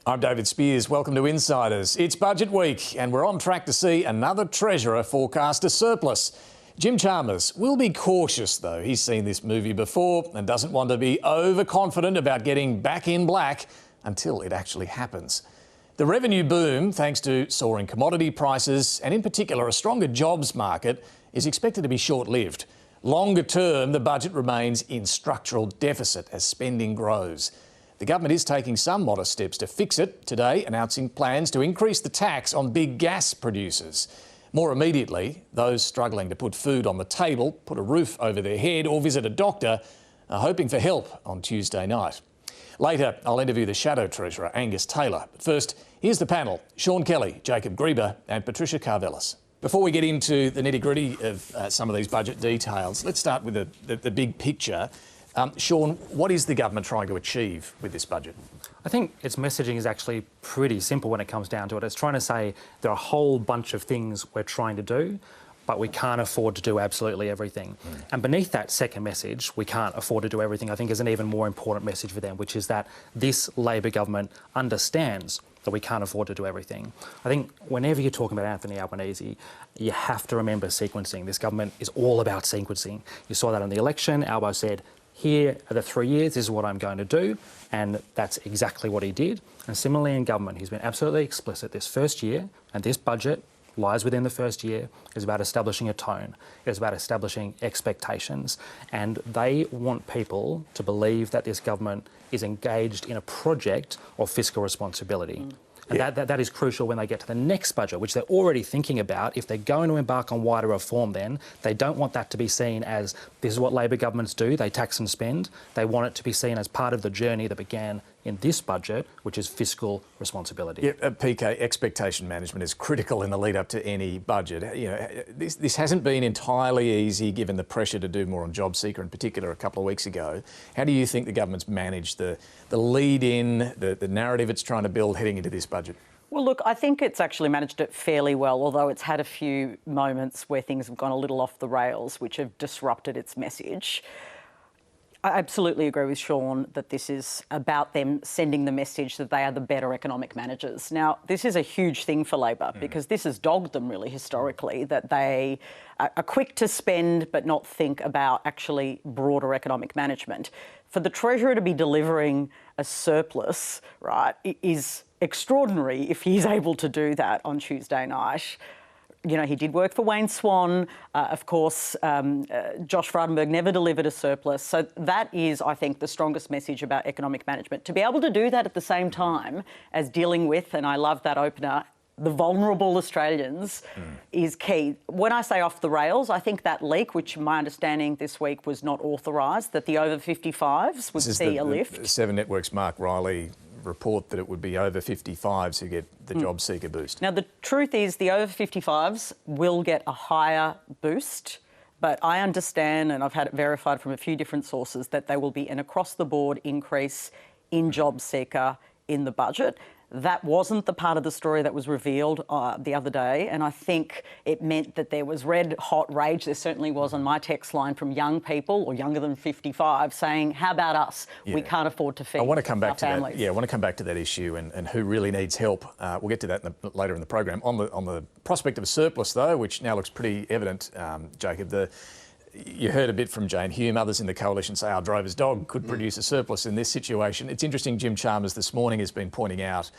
I'm David Speers. Welcome to Insiders. It's budget week and we're on track to see another Treasurer forecast a surplus. Jim Chalmers will be cautious though. He's seen this movie before and doesn't want to be overconfident about getting back in black until it actually happens. The revenue boom, thanks to soaring commodity prices and in particular a stronger jobs market, is expected to be short-lived. Longer term, the budget remains in structural deficit as spending grows. The government is taking some modest steps to fix it, today announcing plans to increase the tax on big gas producers. More immediately, those struggling to put food on the table, put a roof over their head or visit a doctor are hoping for help on Tuesday night. Later, I'll interview the Shadow Treasurer, Angus Taylor. But first, here's the panel: Sean Kelly, Jacob Greber and Patricia Karvelas. Before we get into the nitty-gritty of some of these budget details, let's start with the big picture. Sean, what is the government trying to achieve with this budget? I think its messaging is actually pretty simple when it comes down to it. It's trying to say there are a whole bunch of things we're trying to do, but we can't afford to do absolutely everything. And beneath that second message, we can't afford to do everything, I think is an even more important message for them, which is that this Labor government understands that we can't afford to do everything. I think whenever you're talking about Anthony Albanese, you have to remember sequencing. This government is all about sequencing. You saw that in the election. Albo said, here are the 3 years, this is what I'm going to do, and that's exactly what he did. And similarly in government, he's been absolutely explicit. This first year, and this budget lies within the first year, is about establishing a tone, it's about establishing expectations, and they want people to believe that this government is engaged in a project of fiscal responsibility. And that is crucial when they get to the next budget, which they're already thinking about. If they're going to embark on wider reform then, they don't want that to be seen as this is what Labor governments do, they tax and spend. They want it to be seen as part of the journey that began in this budget, which is fiscal responsibility. Yeah, PK, expectation management is critical in the lead up to any budget. You know, this hasn't been entirely easy given the pressure to do more on JobSeeker in particular a couple of weeks ago. How do you think the government's managed the lead in, the narrative it's trying to build heading into this budget? Well, look, I think it's actually managed it fairly well, although it's had a few moments where things have gone a little off the rails, which have disrupted its message. I absolutely agree with Sean that this is about them sending the message that they are the better economic managers. Now, this is a huge thing for Labor because this has dogged them really historically, that they are quick to spend but not think about actually broader economic management. For the Treasurer to be delivering a surplus, right, is extraordinary if he's able to do that on Tuesday night. You know, he did work for Wayne Swan. Of course, Josh Frydenberg never delivered a surplus. So that is, I think, the strongest message about economic management. To be able to do that at the same time as dealing with, and I love that opener, the vulnerable Australians is key. When I say off the rails, I think that leak, which my understanding this week was not authorised, that the over 55s would see a lift. The Seven Networks Mark Riley report that it would be over 55s who get the JobSeeker boost. Now, the truth is the over 55s will get a higher boost, but I understand, and I've had it verified from a few different sources, that there will be an across-the-board increase in JobSeeker in the budget. That wasn't the part of the story that was revealed the other day, and I think it meant that there was red-hot rage. There certainly was on my text line from young people, or younger than 55, saying, how about us? Yeah. We can't afford to feed our families. I want to come back to that issue and who really needs help. We'll get to that later in the program. On the prospect of a surplus, though, which now looks pretty evident, Jacob, you heard a bit from Jane Hume. Others in the coalition say our drover's dog could produce a surplus in this situation. It's interesting, Jim Chalmers this morning has been pointing out,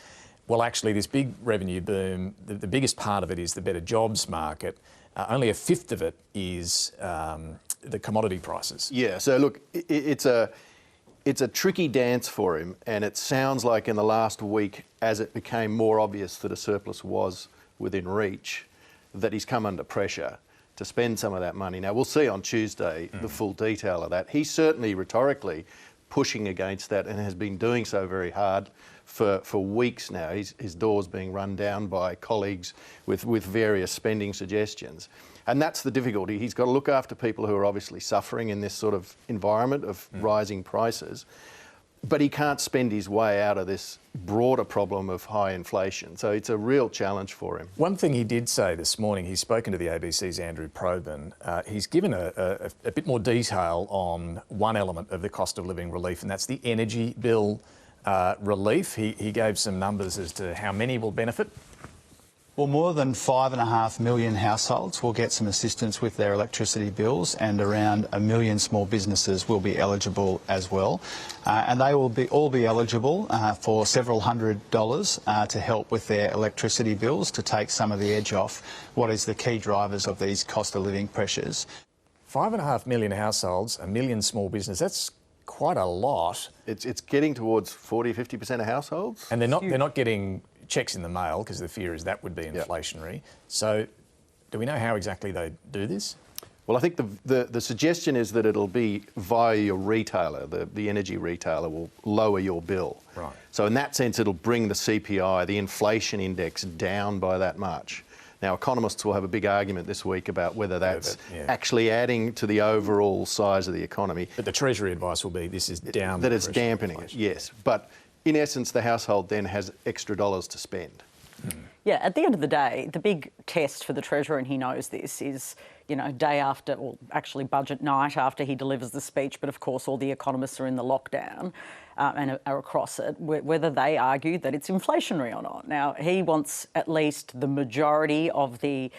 well, actually, this big revenue boom, the biggest part of it is the better jobs market. Only a fifth of it is the commodity prices. Yeah, so look, it's a tricky dance for him, and it sounds like in the last week, as it became more obvious that a surplus was within reach, that he's come under pressure to spend some of that money. Now, we'll see on Tuesday the full detail of that. He's certainly rhetorically pushing against that and has been doing so very hard for weeks now. His door's being run down by colleagues with various spending suggestions. And that's the difficulty. He's got to look after people who are obviously suffering in this sort of environment of rising prices. But he can't spend his way out of this broader problem of high inflation. So it's a real challenge for him. One thing he did say this morning, he's spoken to the ABC's Andrew Probyn. He's given a bit more detail on one element of the cost of living relief, and that's the energy bill relief. He gave some numbers as to how many will benefit. Well, more than 5.5 million households will get some assistance with their electricity bills, and around 1 million small businesses will be eligible as well. And they will all be eligible for several $100s to help with their electricity bills, to take some of the edge off what is the key drivers of these cost of living pressures. 5.5 million households, 1 million small business. That's quite a lot. It's getting towards 40-50% of households. And they're not getting checks in the mail, because the fear is that would be inflationary. Yep. So do we know how exactly they do this? Well, I think the suggestion is that it'll be via your retailer. The energy retailer will lower your bill. Right. So in that sense, it'll bring the CPI, the inflation index, down by that much. Now, economists will have a big argument this week about whether that's actually adding to the overall size of the economy. But the Treasury advice will be this is down. That it's dampening it, yes. But in essence, the household then has extra dollars to spend. Yeah, at the end of the day, the big test for the Treasurer, and he knows this, is, you know, day after, or actually budget night after he delivers the speech, but of course all the economists are in the lockdown and are across it, whether they argue that it's inflationary or not. Now, he wants at least the majority of the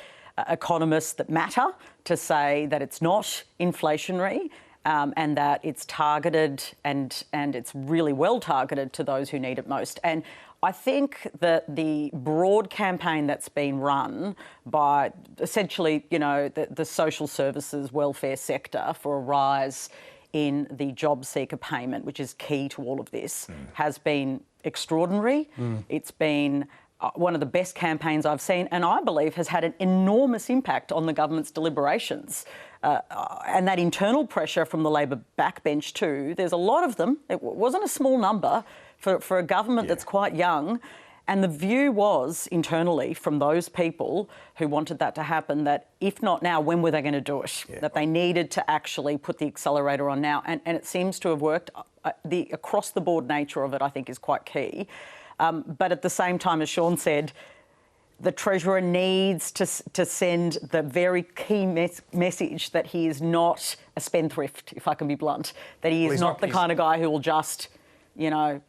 economists that matter to say that it's not inflationary. And that it's targeted and it's really well targeted to those who need it most. And I think that the broad campaign that's been run by essentially, you know, the social services welfare sector for a rise in the job seeker payment, which is key to all of this, has been extraordinary. It's been one of the best campaigns I've seen, and I believe has had an enormous impact on the government's deliberations. And that internal pressure from the Labor backbench too, there's a lot of them. It wasn't a small number for a government that's quite young. And the view was internally from those people who wanted that to happen that if not now, when were they going to do it? Yeah. That they needed to actually put the accelerator on now. And it seems to have worked. The across-the-board nature of it, I think, is quite key. But at the same time, as Sean said, the Treasurer needs to send the very key message that he is not a spendthrift, if I can be blunt, that he is not the kind of guy who will just, you know,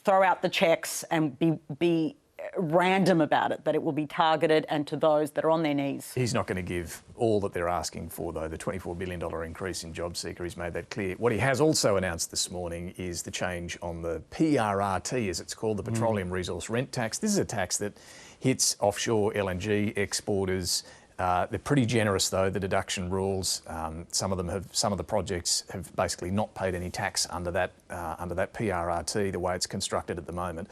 throw out the checks and be random about it, that it will be targeted and to those that are on their knees. He's not going to give all that they're asking for, though. The $24 billion increase in job seeker, he's made that clear. What he has also announced this morning is the change on the PRRT, as it's called, the Petroleum Resource Rent Tax. This is a tax that hits offshore LNG exporters. They're pretty generous, though, the deduction rules. Some of the projects have basically not paid any tax under that PRRT, the way it's constructed at the moment.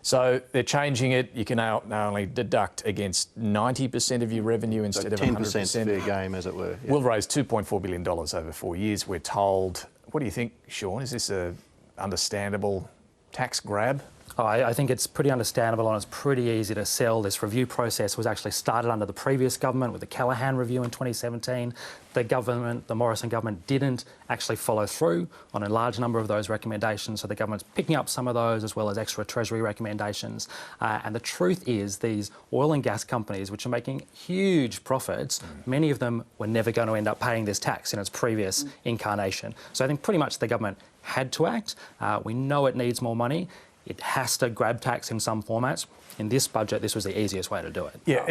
So they're changing it. You can now only deduct against 90% of your revenue instead of 100%. 10% fair game, as it were. Yeah. We'll raise $2.4 billion over 4 years, we're told. What do you think, Sean? Is this a understandable tax grab? Oh, I think it's pretty understandable and it's pretty easy to sell. This review process was actually started under the previous government with the Callaghan review in 2017. The Morrison government didn't actually follow through on a large number of those recommendations, so the government's picking up some of those as well as extra Treasury recommendations. And the truth is these oil and gas companies, which are making huge profits, many of them were never going to end up paying this tax in its previous incarnation. So I think pretty much the government had to act. We know it needs more money. It has to grab tax in some formats. In this budget, this was the easiest way to do it. Yeah,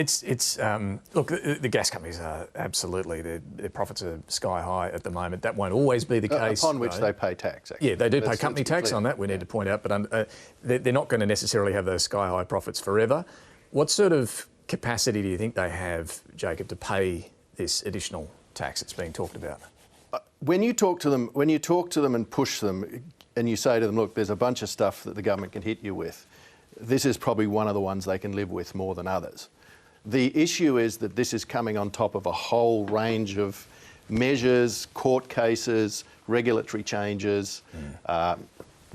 look, the gas companies are absolutely, their profits are sky high at the moment. That won't always be the case. Upon which they pay tax, actually. Yeah, they do pay company tax on that, we need to point out, but they're not going to necessarily have those sky high profits forever. What sort of capacity do you think they have, Jacob, to pay this additional tax that's being talked about? When you talk to them and push them, and you say to them, look, there's a bunch of stuff that the government can hit you with, this is probably one of the ones they can live with more than others. The issue is that this is coming on top of a whole range of measures, court cases, regulatory changes,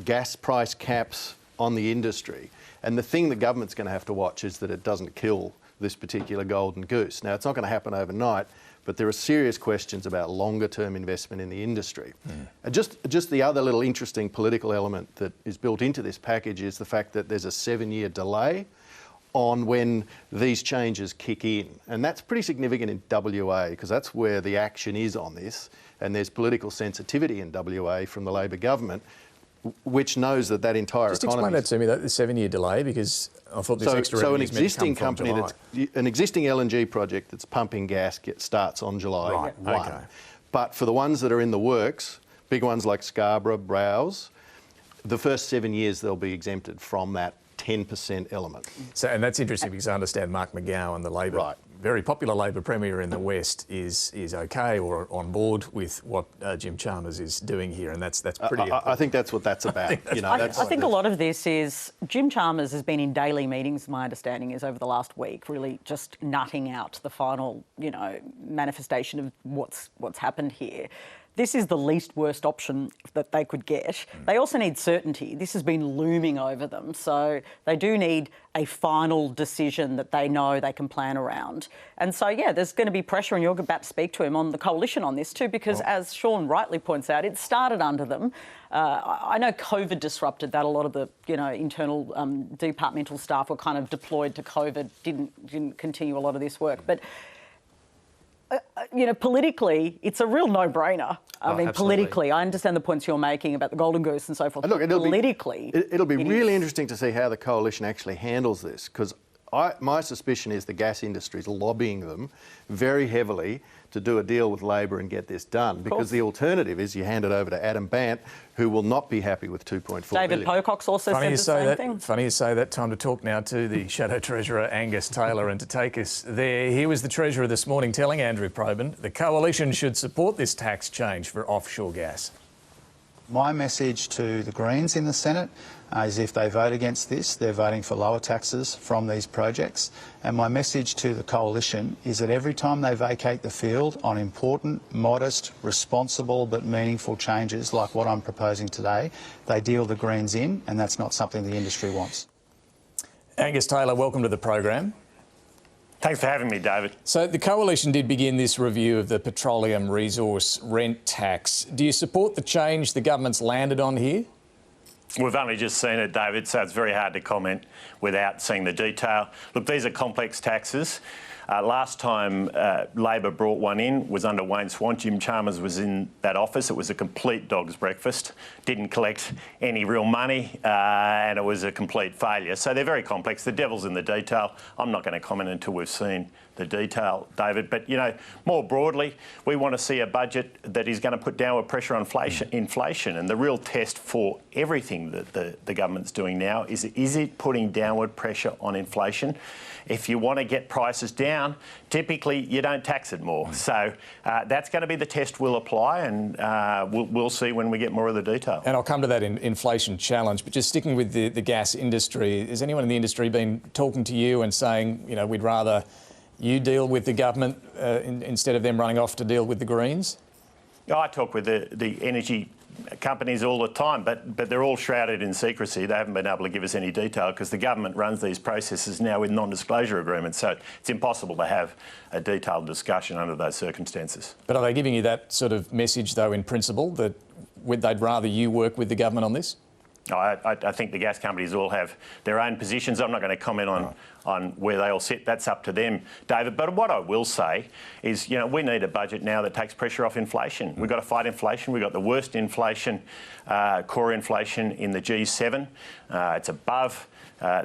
gas price caps on the industry. And the thing the government's going to have to watch is that it doesn't kill this particular golden goose. Now, it's not going to happen overnight, but there are serious questions about longer-term investment in the industry. And just the other little interesting political element that is built into this package is the fact that there's a 7-year delay on when these changes kick in. And that's pretty significant in WA because that's where the action is on this. And there's political sensitivity in WA from the Labor government which knows that entire Just economy... explain that to me, the 7-year delay, because I thought this extra revenue is meant to come from July. An existing LNG project that's pumping gas starts on July 1. Okay. But for the ones that are in the works, big ones like Scarborough, Browse, the first 7 years they'll be exempted from that 10% element. So, and that's interesting because I understand Mark McGowan, the Labor, very popular Labor Premier in the West, is okay or on board with what Jim Chalmers is doing here, and that's pretty. I think that's what that's about. I think a lot of this is Jim Chalmers has been in daily meetings. My understanding is over the last week, really just nutting out the final, manifestation of what's happened here. This is the least worst option that they could get. They also need certainty. This has been looming over them. So they do need a final decision that they know they can plan around. And so, yeah, there's going to be pressure, and you're about to speak to him on the coalition on this too, because as Sean rightly points out, it started under them. I know COVID disrupted that. A lot of the, internal departmental staff were kind of deployed to COVID, didn't continue a lot of this work. But politically, it's a real no-brainer. I mean, absolutely. Politically, I understand the points you're making about the Golden Goose and so forth. And look, it'll be really is. interesting to see how the coalition actually handles this, because my suspicion is the gas industry is lobbying them very heavily to do a deal with Labor and get this done, because the alternative is you hand it over to Adam Bandt, who will not be happy with 2.4 billion. David Pocock's also said the same thing. Funny you say that. Time to talk now to the Shadow Treasurer, Angus Taylor, and to take us there, here was the Treasurer this morning telling Andrew Probyn the coalition should support this tax change for offshore gas. My message to the Greens in the Senate is if they vote against this, they're voting for lower taxes from these projects. And my message to the coalition is that every time they vacate the field on important, modest, responsible but meaningful changes like what I'm proposing today, they deal the Greens in, and that's not something the industry wants. Angus Taylor, welcome to the program. Thanks for having me, David. So the coalition did begin this review of the petroleum resource rent tax. Do you support the change the government's landed on here? We've only just seen it, David, so it's very hard to comment without seeing the detail. Look, these are complex taxes. Last time Labor brought one in was under Wayne Swan. Jim Chalmers was in that office. It was a complete dog's breakfast. Didn't collect any real money, and it was a complete failure. So they're very complex. The devil's in the detail. I'm not going to comment until we've seen the detail, David. But, more broadly, we want to see a budget that is going to put downward pressure on inflation. And the real test for everything that the government's doing now is it putting downward pressure on inflation? If you want to get prices down, typically you don't tax it more. So that's going to be the test we'll apply, and we'll see when we get more of the detail. And I'll come to that inflation challenge, but just sticking with the gas industry, has anyone in the industry been talking to you and saying, we'd rather you deal with the government instead of them running off to deal with the Greens? I talk with the energy companies all the time, but they're all shrouded in secrecy. They haven't been able to give us any detail because the government runs these processes now with non-disclosure agreements, so it's impossible to have a detailed discussion under those circumstances. But are they giving you that sort of message, though, in principle, that they'd rather you work with the government on this? I think the gas companies all have their own positions. I'm not going to comment on where they all sit. That's up to them, David. But what I will say is, we need a budget now that takes pressure off inflation. We've got to fight inflation. We've got the worst inflation, core inflation in the G7. It's above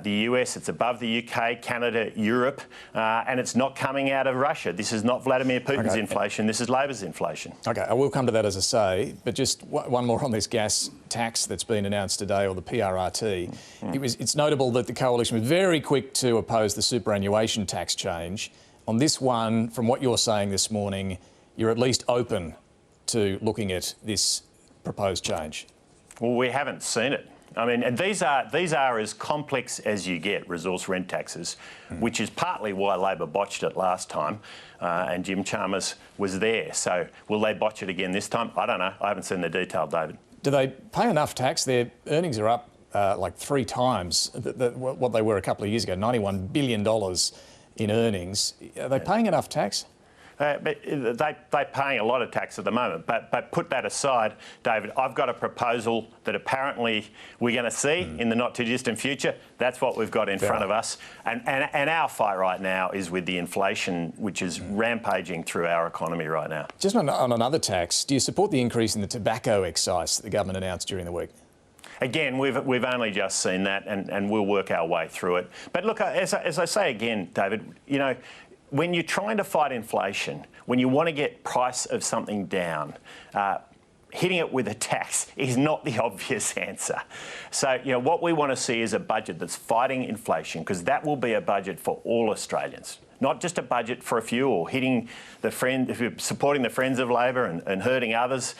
the US, it's above the UK, Canada, Europe, and it's not coming out of Russia. This is not Vladimir Putin's inflation, this is Labor's inflation. OK, I will come to that, as I say, but just one more on this gas tax that's been announced today, or the PRRT. It's notable that the coalition was very quick to oppose the superannuation tax change. On this one, from what you're saying this morning, you're at least open to looking at this proposed change. Well, we haven't seen it. I mean, and these are as complex as you get, resource rent taxes, which is partly why Labor botched it last time, and Jim Chalmers was there. So will they botch it again this time? I don't know. I haven't seen the detail, David. Do they pay enough tax? Their earnings are up like 3 times what they were a couple of years ago, $91 billion in earnings. Are they paying enough tax? But they're paying a lot of tax at the moment. But put that aside, David, I've got a proposal that apparently we're going to see in the not-too-distant future. That's what we've got in front of us. And our fight right now is with the inflation, which is rampaging through our economy right now. Just on another tax, do you support the increase in the tobacco excise that the government announced during the week? Again, we've only just seen that, and we'll work our way through it. But look, as I say again, David, you know, when you're trying to fight inflation, when you want to get price of something down, hitting it with a tax is not the obvious answer. So, you know, what we want to see is a budget that's fighting inflation, because that will be a budget for all Australians, not just a budget for a few or hitting supporting the friends of Labor and hurting others.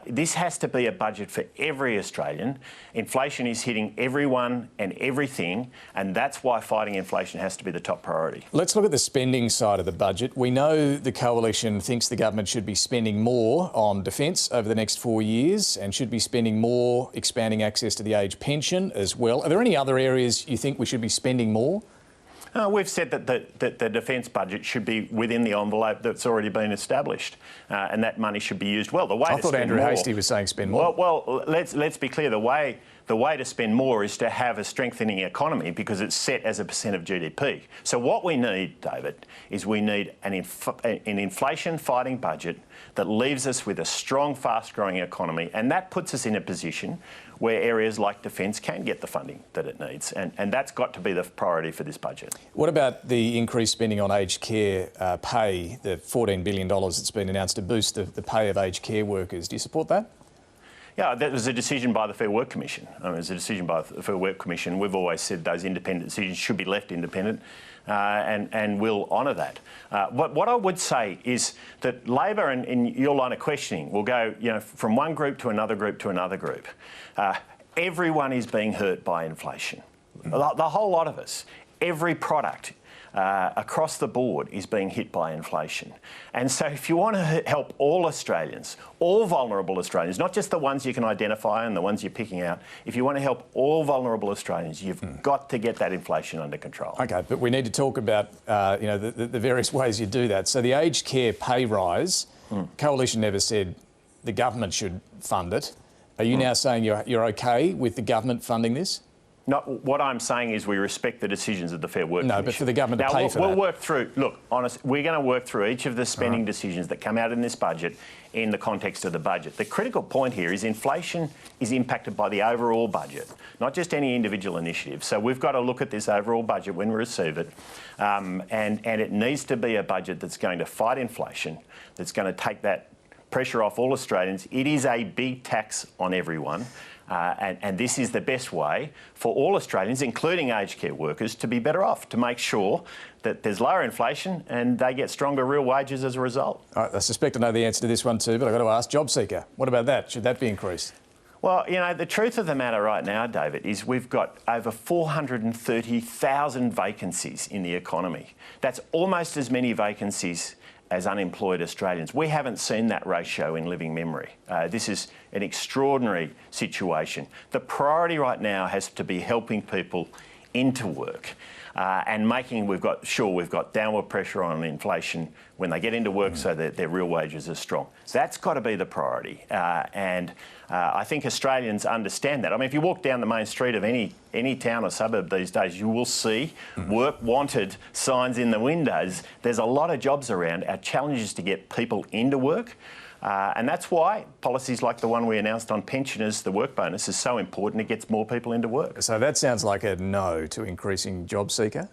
This has to be a budget for every Australian. Inflation is hitting everyone and everything, and that's why fighting inflation has to be the top priority. Let's look at the spending side of the budget. We know the Coalition thinks the government should be spending more on defence over the next 4 years and should be spending more expanding access to the age pension as well. Are there any other areas you think we should be spending more? We've said that the defence budget should be within the envelope that's already been established, and that money should be used well. The way I thought Andrew Hastie was saying spend more. Well, let's be clear. The way to spend more is to have a strengthening economy, because it's set as a percent of GDP. So what we need, David, is we need an inflation-fighting budget that leaves us with a strong, fast-growing economy, and that puts us in a position where areas like defence can get the funding that it needs, and that's got to be the priority for this budget. What about the increased spending on aged care pay, the $14 billion that's been announced to boost the pay of aged care workers? Do you support that? Yeah, that was a decision by the Fair Work Commission. It was a decision by the Fair Work Commission. We've always said those independent decisions should be left independent, and we'll honour that. But what I would say is that Labor, in your line of questioning, will go, you know, from one group to another group to another group. Everyone is being hurt by inflation. The whole lot of us. Every product across the board is being hit by inflation. And so if you want to help all Australians, all vulnerable Australians, not just the ones you can identify and the ones you're picking out, if you want to help all vulnerable Australians, you've got to get that inflation under control. OK, but we need to talk about you know, the various ways you do that. So the aged care pay rise, Coalition never said the government should fund it. Are you now saying you're OK with the government funding this? Not, what I'm saying is we respect the decisions of the Fair Work Commission. No, but for the government to pay for that. We'll work through, look, we're going to work through each of the spending decisions that come out in this budget in the context of the budget. The critical point here is inflation is impacted by the overall budget, not just any individual initiative. So we've got to look at this overall budget when we receive it, and it needs to be a budget that's going to fight inflation, that's going to take that pressure off all Australians. It is a big tax on everyone. And this is the best way for all Australians, including aged care workers, to be better off, to make sure that there's lower inflation and they get stronger real wages as a result. I suspect I know the answer to this one too, but I've got to ask, JobSeeker, what about that? Should that be increased? Well, you know, the truth of the matter right now, David, is we've got over 430,000 vacancies in the economy. That's almost as many vacancies as unemployed Australians. We haven't seen that ratio in living memory. This is an extraordinary situation. The priority right now has to be helping people into work and making we've got downward pressure on inflation when they get into work so that their real wages are strong. That's got to be the priority. And I think Australians understand that. I mean, if you walk down the main street of any town or suburb these days, you will see work wanted signs in the windows. There's a lot of jobs around. Our challenge is to get people into work. And that's why policies like the one we announced on pensioners, the work bonus, is so important. It gets more people into work. So that sounds like a no to increasing JobSeeker?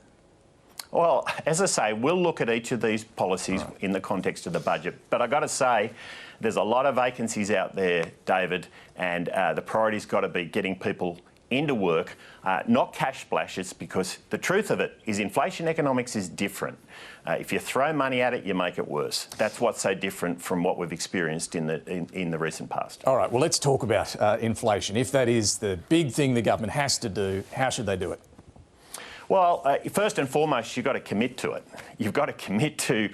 Well, as I say, we'll look at each of these policies in the context of the budget. But I've got to say, there's a lot of vacancies out there, David, and the priority's got to be getting people into work, not cash splashes, because the truth of it is inflation economics is different. If you throw money at it, you make it worse. That's what's so different from what we've experienced in the recent past. All right, well, let's talk about inflation. If that is the big thing the government has to do, how should they do it? Well, first and foremost, you've got to commit to it. You've got to commit to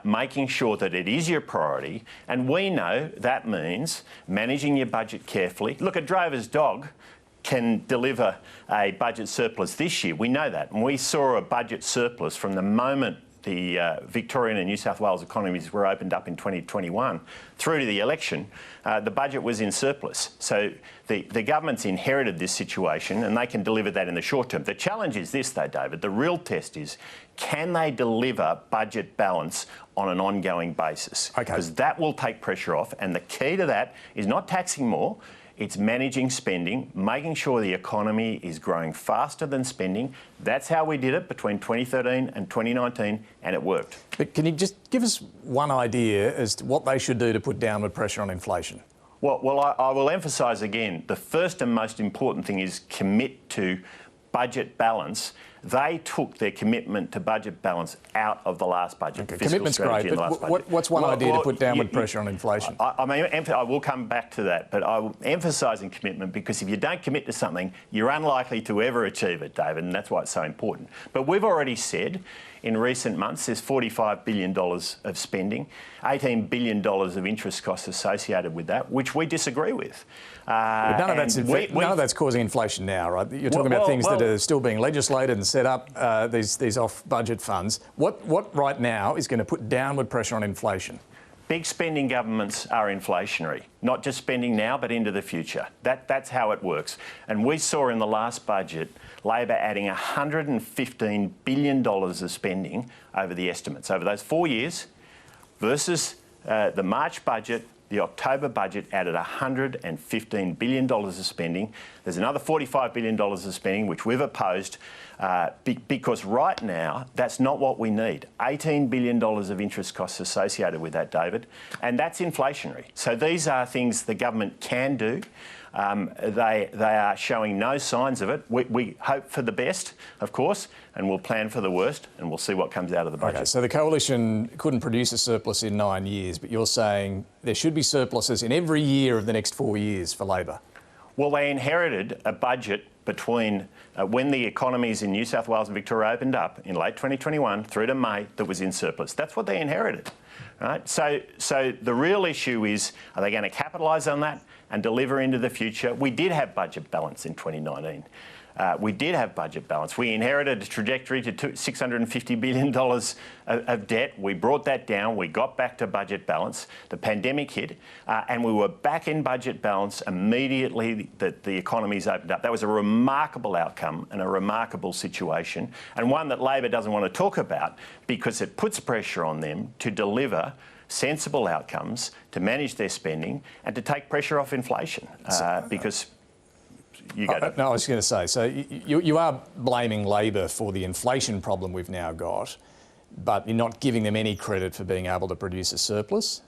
making sure that it is your priority. And we know that means managing your budget carefully. Look, a drover's dog can deliver a budget surplus this year. We know that. And we saw a budget surplus from the moment the Victorian and New South Wales economies were opened up in 2021 through to the election. The budget was in surplus. So the government's inherited this situation and they can deliver that in the short term. The challenge is this though, David, the real test is, can they deliver budget balance on an ongoing basis? Because that will take pressure off, and the key to that is not taxing more, It's managing spending, making sure the economy is growing faster than spending. That's how we did it between 2013 and 2019, and it worked. But can you just give us one idea as to what they should do to put downward pressure on inflation? Well, I will emphasise again, the first and most important thing is commit to budget balance. They took their commitment to budget balance out of the last budget. Okay, commitment's great, but what's one idea to put downward pressure on inflation? I will come back to that, but I'm emphasising commitment because if you don't commit to something, you're unlikely to ever achieve it, David, and that's why it's so important. But we've already said in recent months there's $45 billion of spending, $18 billion of interest costs associated with that, which we disagree with. But none of that's causing inflation now, right? You're talking about things that are still being legislated and set up, these off-budget funds. What right now is going to put downward pressure on inflation? Big spending governments are inflationary, not just spending now but into the future. That's how it works. And we saw in the last budget Labor adding $115 billion of spending over the estimates over those 4 years versus the March budget. The October budget added $115 billion of spending. There's another $45 billion of spending, which we've opposed because right now that's not what we need. $18 billion of interest costs associated with that, David, and that's inflationary. So these are things the government can do. They are showing no signs of it. We hope for the best, of course, and we'll plan for the worst, and we'll see what comes out of the budget. Okay, so the Coalition couldn't produce a surplus in 9 years, but you're saying there should be surpluses in every year of the next 4 years for Labor. Well, they inherited a budget between when the economies in New South Wales and Victoria opened up in late 2021 through to May that was in surplus. That's what they inherited. Right? So the real issue is, are they going to capitalise on that and deliver into the future? We did have budget balance in 2019. We did have budget balance. We inherited a trajectory to $650 billion of debt. We brought that down. We got back to budget balance. The pandemic hit, and we were back in budget balance immediately that the economies opened up. That was a remarkable outcome and a remarkable situation, and one that Labor doesn't want to talk about because it puts pressure on them to deliver sensible outcomes, to manage their spending, and to take pressure off inflation because... No, I was going to say, so you are blaming Labor for the inflation problem we've now got, but you're not giving them any credit for being able to produce a surplus?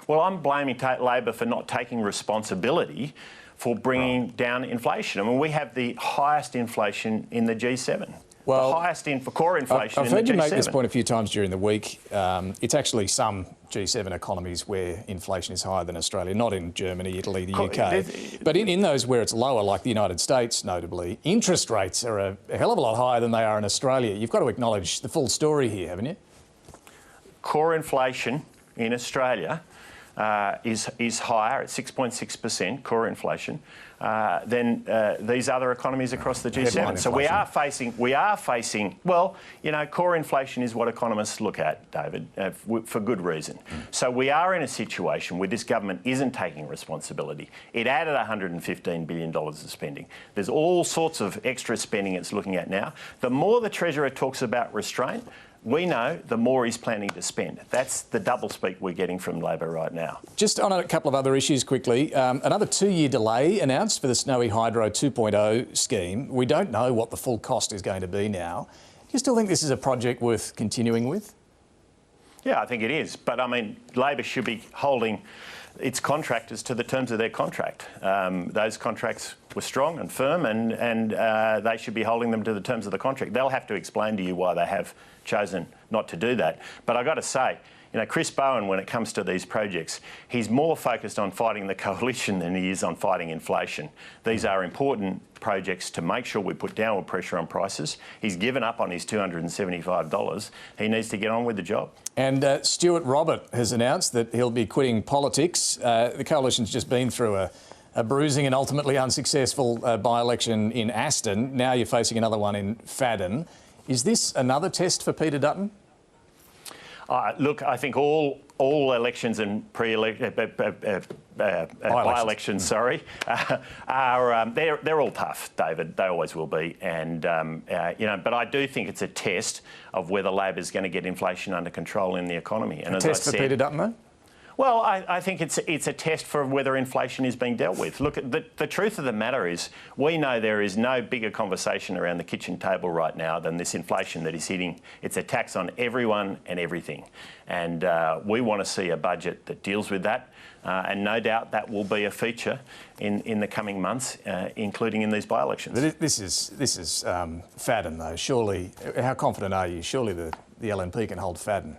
Well, I'm blaming Labor for not taking responsibility for bringing down inflation. I mean, we have the highest inflation in the G7. Well, the highest for core inflation in the G7. I've heard you make this point a few times during the week. It's actually some G7 economies where inflation is higher than Australia, not in Germany, Italy, the UK. But in those where it's lower, like the United States, notably, interest rates are a hell of a lot higher than they are in Australia. You've got to acknowledge the full story here, haven't you? Core inflation in Australia is higher at 6.6% core inflation than these other economies across the G7. So we are facing. Well, you know, core inflation is what economists look at, David, for good reason. So we are in a situation where this government isn't taking responsibility. It added $115 billion of spending. There's all sorts of extra spending it's looking at now. The more the Treasurer talks about restraint, we know the more he's planning to spend. That's the doublespeak we're getting from Labor right now. Just on a couple of other issues quickly. Another 2-year delay announced for the Snowy Hydro 2.0 scheme. We don't know what the full cost is going to be now. Do you still think this is a project worth continuing with? Yeah, I think it is. But, I mean, Labor should be holding its contractors to the terms of their contract. Those contracts were strong and firm, and they should be holding them to the terms of the contract. They'll have to explain to you why they have chosen not to do that. But I've got to say, you know, Chris Bowen, when it comes to these projects, he's more focused on fighting the coalition than he is on fighting inflation. These are important projects to make sure we put downward pressure on prices. He's given up on his $275. He needs to get on with the job. And Stuart Robert has announced that he'll be quitting politics. The coalition's just been through a bruising and ultimately unsuccessful by-election in Aston. Now you're facing another one in Fadden. Is this another test for Peter Dutton? Look, I think all elections and by-elections, are they're all tough, David. They always will be, and you know. But I do think it's a test of whether Labor's going to get inflation under control in the economy. And a test for Peter Dutton, though. Well, I think it's a test for whether inflation is being dealt with. Look, the truth of the matter is we know there is no bigger conversation around the kitchen table right now than this inflation that is hitting. It's a tax on everyone and everything. And we want to see a budget that deals with that. And no doubt that will be a feature in the coming months, including in these by-elections. This is Fadden, though. Surely, how confident are you? Surely the LNP can hold Fadden.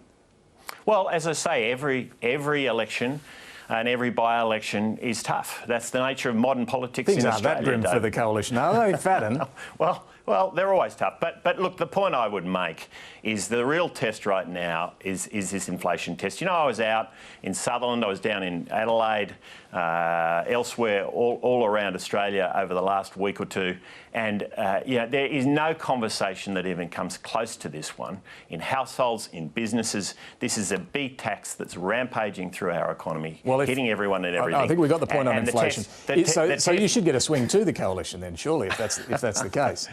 Well, as I say, every election and every by-election is tough. That's the nature of modern politics Things in aren't Australia. that grim for the coalition, are they, Fadden? Well, they're always tough. But look, the point I would make is the real test right now is this inflation test. You know, I was out in Sutherland, I was down in Adelaide, elsewhere, all around Australia over the last week or two. And there is no conversation that even comes close to this one. In households, in businesses, this is a big tax that's rampaging through our economy, hitting everyone and everything. I think we got the point on inflation. So you should get a swing to the coalition then, surely, if that's the case.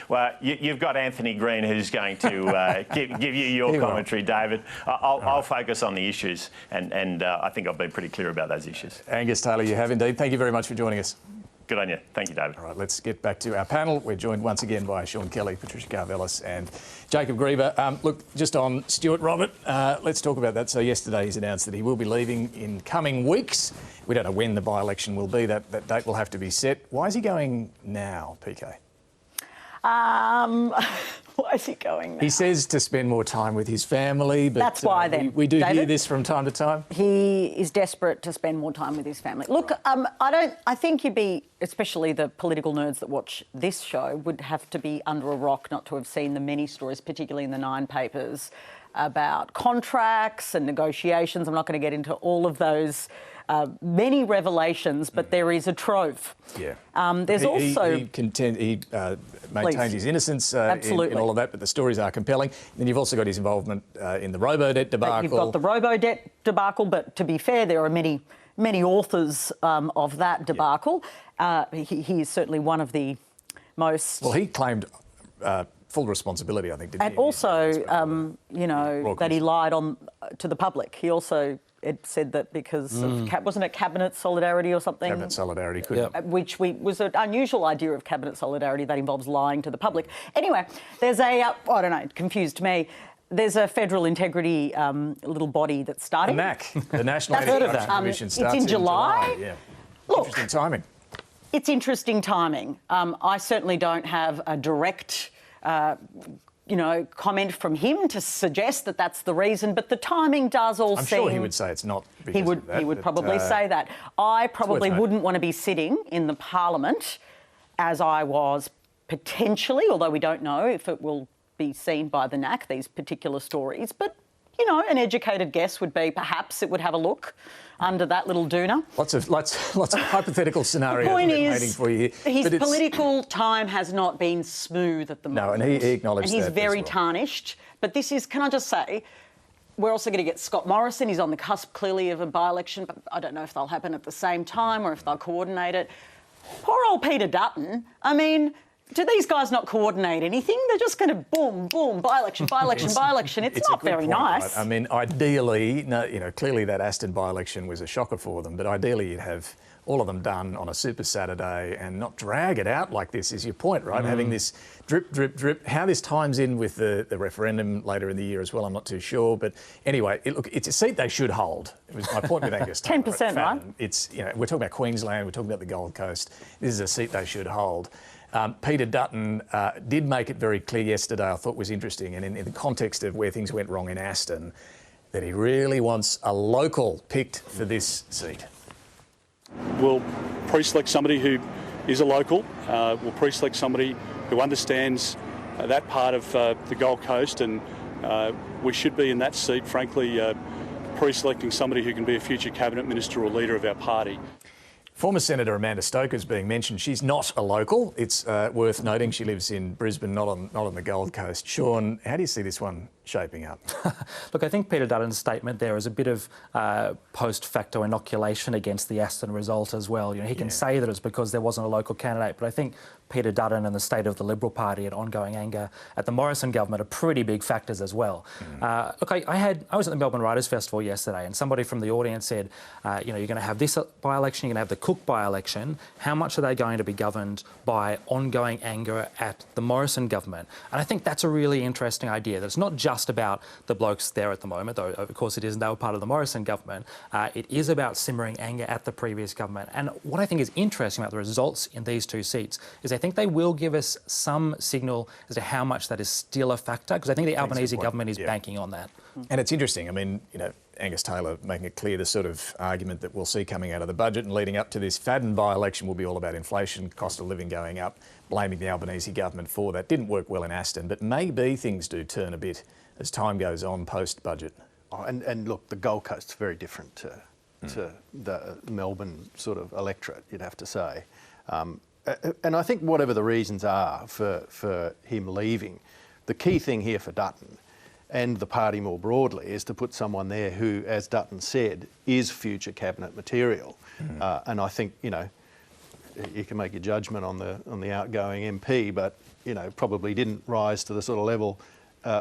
Well, you've got Anthony Green who's going to give you your commentary, David. I'll focus on the issues, and I think I've been pretty clear about those issues. Angus Taylor, you have indeed. Thank you very much for joining us. Good on you. Thank you, David. All right, let's get back to our panel. We're joined once again by Sean Kelly, Patricia Karvelas and Jacob Greber. Look, just on Stuart Robert, let's talk about that. So yesterday he's announced that he will be leaving in coming weeks. We don't know when the by-election will be. That date will have to be set. Why is he going now, PK? Why is he going now? He says to spend more time with his family, but that's why then. We do David, hear this from time to time. He is desperate to spend more time with his family. Look, I think you'd be, especially the political nerds that watch this show, would have to be under a rock not to have seen the many stories, particularly in the Nine papers, about contracts and negotiations. I'm not going to get into all of those many revelations, but there is a trove. Yeah. There's he maintained his innocence in all of that, but the stories are compelling. Then you've also got his involvement in the robo-debt debacle. You've got the robo-debt debacle, but to be fair, there are many authors of that debacle. Yeah. He is certainly one of the most... Well, he claimed full responsibility, I think, didn't he? And also, that he lied to the public. He also... It said that because of, wasn't it cabinet solidarity or something? Cabinet solidarity, which was an unusual idea of cabinet solidarity that involves lying to the public. Anyway, there's a, I don't know, it confused me. There's a federal integrity little body that's starting. The NAC, the National Anti-Corruption Commission, starts it's in July. Yeah. Look, interesting timing. It's interesting timing. I certainly don't have a direct... comment from him to suggest that that's the reason, but the timing does all seem... I'm sure he would say it's not because of that. He would probably say that. I probably wouldn't want to be sitting in the Parliament as I was potentially, although we don't know if it will be seen by the NAC, these particular stories, but, an educated guess would be perhaps it would have a look under that little doona. Lots of hypothetical scenarios waiting for you here. His political time has not been smooth at the moment. No, and he acknowledged that. And he's very tarnished. But this is, can I just say, we're also going to get Scott Morrison. He's on the cusp, clearly, of a by-election, but I don't know if they'll happen at the same time or if they'll coordinate it. Poor old Peter Dutton. I mean... Do these guys not coordinate anything? They're just going to boom, boom, by-election, by-election, by-election. It's not very nice. Right? I mean, ideally, clearly that Aston by-election was a shocker for them, but ideally you'd have all of them done on a Super Saturday and not drag it out like this, is your point, right? Having this drip, drip, drip. How this times in with the referendum later in the year as well, I'm not too sure. But anyway, it's a seat they should hold. It was my point with Angus. 10%, right? It's, we're talking about Queensland, we're talking about the Gold Coast. This is a seat they should hold. Peter Dutton did make it very clear yesterday, I thought was interesting, and in the context of where things went wrong in Aston, that he really wants a local picked for this seat. We'll pre-select somebody who is a local. We'll pre-select somebody who understands that part of the Gold Coast, and we should be in that seat, frankly, pre-selecting somebody who can be a future cabinet minister or leader of our party. Former Senator Amanda Stoker's being mentioned. She's not a local. It's worth noting she lives in Brisbane, not on the Gold Coast. Sean, how do you see this one shaping up? Look, I think Peter Dutton's statement there is a bit of post facto inoculation against the Aston result as well. You know, he can say that it's because there wasn't a local candidate, but I think Peter Dutton and the state of the Liberal Party and ongoing anger at the Morrison government are pretty big factors as well. Look, I was at the Melbourne Writers' Festival yesterday, and somebody from the audience said, you know, you're going to have this by-election, you're going to have the Cook by-election. How much are they going to be governed by ongoing anger at the Morrison government? And I think that's a really interesting idea, that it's not just about the blokes there at the moment, though of course it isn't, they were part of the Morrison government. It is about simmering anger at the previous government. And what I think is interesting about the results in these two seats is I think they will give us some signal as to how much that is still a factor, because I think the Albanese government is banking on that. And it's interesting, I mean, you know, Angus Taylor making it clear the sort of argument that we'll see coming out of the budget and leading up to this Fadden by-election will be all about inflation, cost of living going up, blaming the Albanese government for that. Didn't work well in Aston, but maybe things do turn a bit as time goes on post-budget. Oh, and look, the Gold Coast's very different to the Melbourne sort of electorate, you'd have to say. And I think whatever the reasons are for him leaving, the key thing here for Dutton and the party more broadly is to put someone there who, as Dutton said, is future cabinet material. And I think, you know, you can make your judgment on the outgoing MP, but, you know, probably didn't rise to the sort of level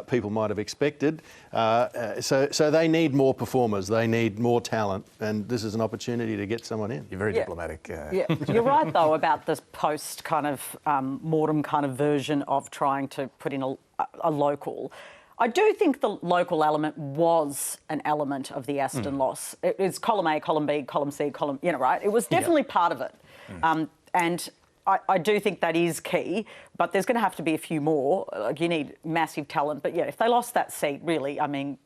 people might have expected. So they need more performers, they need more talent, and this is an opportunity to get someone in. You're very diplomatic. Yeah, you're right though about this post kind of mortem kind of version of trying to put in a local. I do think the local element was an element of the Aston loss. It is column A, column B, column C, column, you know, right? It was definitely part of it. And I do think that is key, but there's going to have to be a few more. Like, you need massive talent. But yeah, if they lost that seat, really, I mean,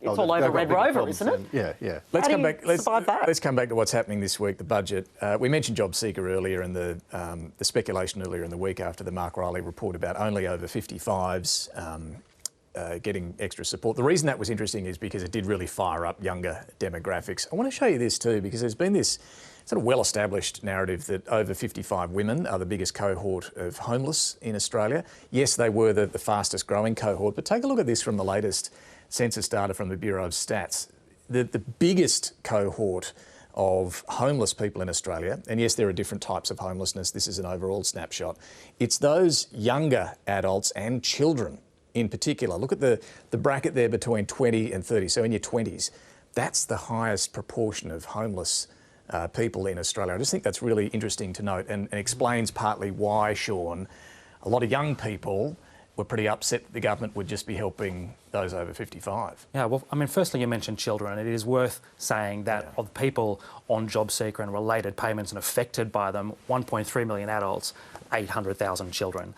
it's all over Red Rover, isn't it? Yeah. Let's How come do you back. survive that? Let's come back to what's happening this week. The budget. We mentioned JobSeeker earlier, and the speculation earlier in the week after the Mark Riley report about only over 55s getting extra support. The reason that was interesting is because it did really fire up younger demographics. I want to show you this too, because there's been this sort of well-established narrative that over 55 women are the biggest cohort of homeless in Australia. Yes, they were the fastest growing cohort, but take a look at this from the latest census data from the Bureau of Stats. The biggest cohort of homeless people in Australia, and yes, there are different types of homelessness, this is an overall snapshot, it's those younger adults and children in particular. Look at the bracket there between 20 and 30, so in your 20s. That's the highest proportion of homeless people in Australia. I just think that's really interesting to note and explains partly why, Sean, a lot of young people were pretty upset that the government would just be helping those over 55. Yeah, well, I mean, firstly, you mentioned children, and it is worth saying that of people on JobSeeker and related payments and affected by them, 1.3 million adults, 800,000 children.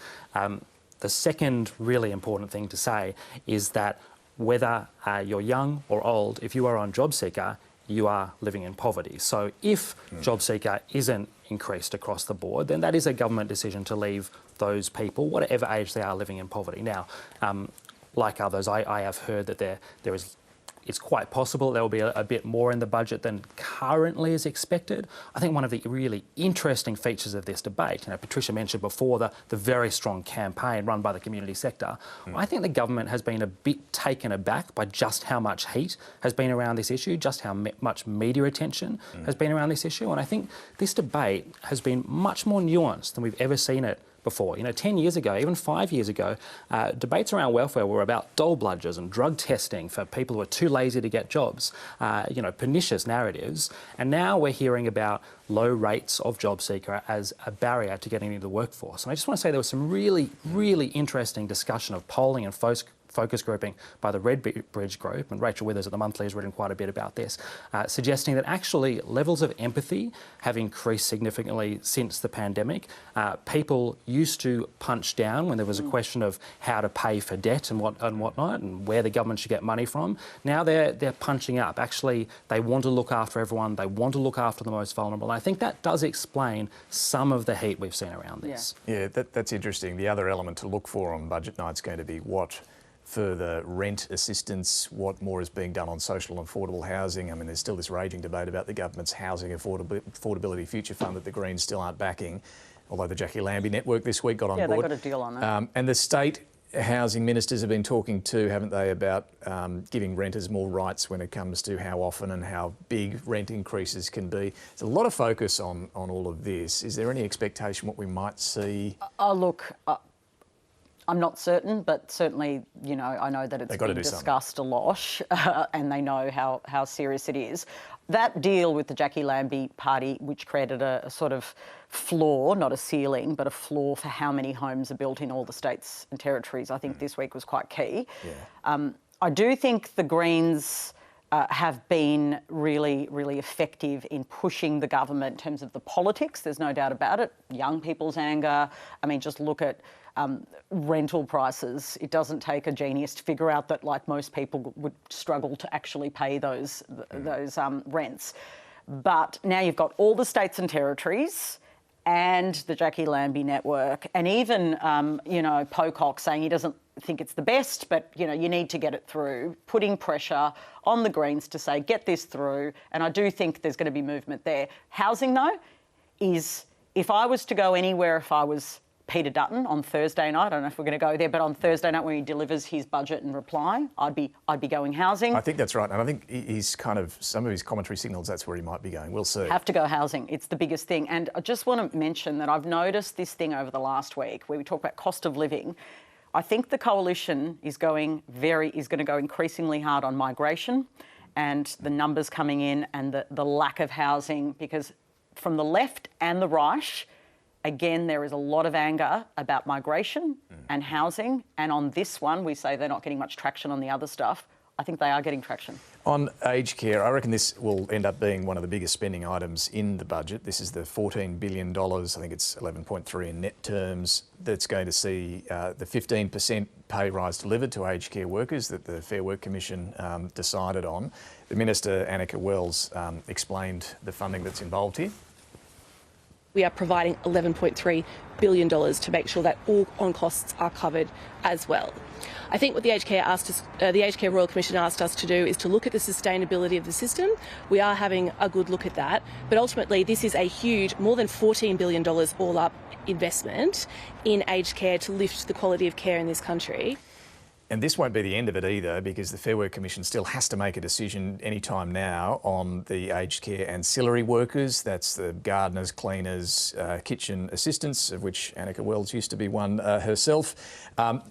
The second really important thing to say is that whether you're young or old, if you are on JobSeeker, you are living in poverty. So if JobSeeker isn't increased across the board, then that is a government decision to leave those people, whatever age they are, living in poverty. Now, like others, I have heard that it's quite possible there will be a bit more in the budget than currently is expected. I think one of the really interesting features of this debate, you know, Patricia mentioned before the very strong campaign run by the community sector. I think the government has been a bit taken aback by just how much heat has been around this issue, just how much media attention has been around this issue. And I think this debate has been much more nuanced than we've ever seen it before. You know, 10 years ago, even 5 years ago, debates around welfare were about dole bludgers and drug testing for people who are too lazy to get jobs, you know, pernicious narratives. And now we're hearing about low rates of JobSeeker as a barrier to getting into the workforce. And I just want to say there was some really, really interesting discussion of polling and focus grouping by the Redbridge Group, and Rachel Withers at The Monthly has written quite a bit about this, suggesting that actually levels of empathy have increased significantly since the pandemic. People used to punch down when there was a question of how to pay for debt and whatnot, and where the government should get money from. Now they're punching up. Actually, they want to look after everyone. They want to look after the most vulnerable. And I think that does explain some of the heat we've seen around this. Yeah, that's interesting. The other element to look for on budget night is going to be what further rent assistance, what more is being done on social and affordable housing. I mean, there's still this raging debate about the government's housing affordability future fund that the Greens still aren't backing, although the Jackie Lambie network this week got on board. Yeah, they got a deal on that. And the state housing ministers have been talking too, haven't they, about giving renters more rights when it comes to how often and how big rent increases can be. There's a lot of focus on all of this. Is there any expectation what we might see? Look, I'm not certain, but certainly, you know, I know that it's been discussed a lot and they know how serious it is. That deal with the Jackie Lambie party, which created a sort of floor, not a ceiling, but a floor for how many homes are built in all the states and territories, I think this week was quite key. Yeah. I do think the Greens have been really, really effective in pushing the government in terms of the politics. There's no doubt about it. Young people's anger. I mean, just look at rental prices. It doesn't take a genius to figure out that, like, most people would struggle to actually pay those rents. But now you've got all the states and territories and the Jackie Lambie network, and even, you know, Pocock saying he doesn't think it's the best, but, you know, you need to get it through, putting pressure on the Greens to say, get this through. And I do think there's going to be movement there. Housing, though, is, if I was to go anywhere, if I was Peter Dutton on Thursday night, I don't know if we're going to go there, but on Thursday night when he delivers his budget and reply, I'd be going housing. I think that's right, and I think he's kind of, some of his commentary signals that's where he might be going. We'll see. Have to go housing. It's the biggest thing. And I just want to mention that I've noticed this thing over the last week where we talk about cost of living. I think the coalition is going to go increasingly hard on migration and the numbers coming in and the lack of housing, because from the left and the right, again, there is a lot of anger about migration and housing. And on this one, we say they're not getting much traction on the other stuff. I think they are getting traction. On aged care, I reckon this will end up being one of the biggest spending items in the budget. This is the $14 billion, I think it's 11.3 in net terms, that's going to see the 15% pay rise delivered to aged care workers that the Fair Work Commission decided on. The Minister, Annika Wells, explained the funding that's involved here. We are providing $11.3 billion to make sure that all on-costs are covered as well. I think what the Aged Care Royal Commission asked us to do is to look at the sustainability of the system. We are having a good look at that, but ultimately this is a huge, more than $14 billion all up investment in aged care to lift the quality of care in this country. And this won't be the end of it either, because the Fair Work Commission still has to make a decision any time now on the aged care ancillary workers. That's the gardeners, cleaners, kitchen assistants, of which Annika Wells used to be one herself.